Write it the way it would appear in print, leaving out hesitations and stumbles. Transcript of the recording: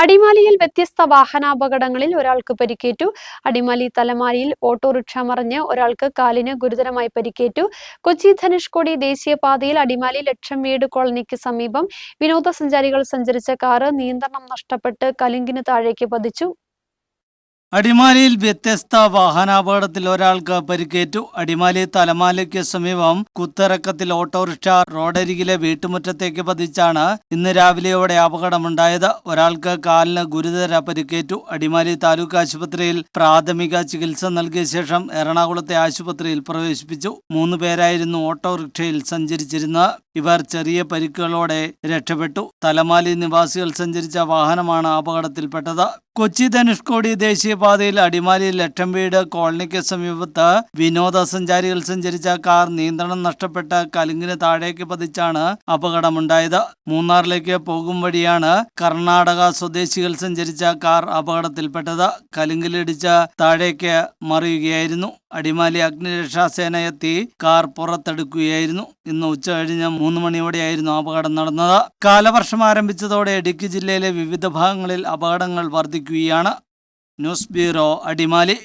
അടിമാലിയിൽ വ്യത്യസ്ത വാഹനാപകടങ്ങളിൽ ഒരാൾക്ക് പരിക്കേറ്റു. അടിമാലി തലമാലിയിൽ ഓട്ടോറിക്ഷ മറിഞ്ഞ് ഒരാൾക്ക് കാലിന് ഗുരുതരമായി പരിക്കേറ്റു. കൊച്ചി ധനുഷ്കോടി ദേശീയപാതയിൽ അടിമാലി ലക്ഷം വീട് കോളനിക്ക് സമീപം വിനോദസഞ്ചാരികൾ സഞ്ചരിച്ച കാറ് നിയന്ത്രണം നഷ്ടപ്പെട്ട് കലുങ്കിന് താഴേക്ക് പതിച്ചു. അടിമാലിയിൽ വ്യത്യസ്ത വാഹനാപകടത്തിൽ ഒരാൾക്ക് പരിക്കേറ്റു. അടിമാലി തലമാലയ്ക്ക് സമീപം കുത്തിറക്കത്തിൽ ഓട്ടോറിക്ഷ റോഡരികിലെ വീട്ടുമുറ്റത്തേക്ക് പതിച്ചാണ് ഇന്ന് രാവിലെയോടെ അപകടമുണ്ടായത്. ഒരാൾക്ക് കാലിന് ഗുരുതര പരിക്കേറ്റു. അടിമാലി താലൂക്ക് ആശുപത്രിയിൽ പ്രാഥമിക ചികിത്സ നൽകിയ ശേഷം എറണാകുളത്തെ ആശുപത്രിയിൽ പ്രവേശിപ്പിച്ചു. 3 പേരായിരുന്നു ഓട്ടോറിക്ഷയിൽ സഞ്ചരിച്ചിരുന്നത്. ഇവർ ചെറിയ പരിക്കുകളോടെ രക്ഷപ്പെട്ടു. തലമാലി നിവാസികൾ സഞ്ചരിച്ച വാഹനമാണ് അപകടത്തിൽപ്പെട്ടത്. കൊച്ചി ധനുഷ്കോടി ദേശീയപാതയിൽ അടിമാലി ലക്ഷം വീട് കോളനിക്ക് സമീപത്ത് വിനോദസഞ്ചാരികൾ സഞ്ചരിച്ച കാർ നിയന്ത്രണം നഷ്ടപ്പെട്ട് കലുങ്കിന് താഴേക്ക് പതിച്ചാണ് അപകടമുണ്ടായത്. മൂന്നാറിലേക്ക് പോകും വഴിയാണ് കർണാടക സ്വദേശികൾ സഞ്ചരിച്ച കാർ അപകടത്തിൽപ്പെട്ടത്. കലുങ്കിലിടിച്ച് താഴേക്ക് മറിയുകയായിരുന്നു. അടിമാലി അഗ്നിരക്ഷാസേന എത്തി കാർ പുറത്തെടുക്കുകയായിരുന്നു. ഇന്ന് ഉച്ചകഴിഞ്ഞ് 3 മണിയോടെയായിരുന്നു അപകടം നടന്നത്. കാലവർഷം ആരംഭിച്ചതോടെ ഇടുക്കി ജില്ലയിലെ വിവിധ ഭാഗങ്ങളിൽ അപകടങ്ങൾ വർദ്ധിക്കുകയാണ്. News bureau, Adimali.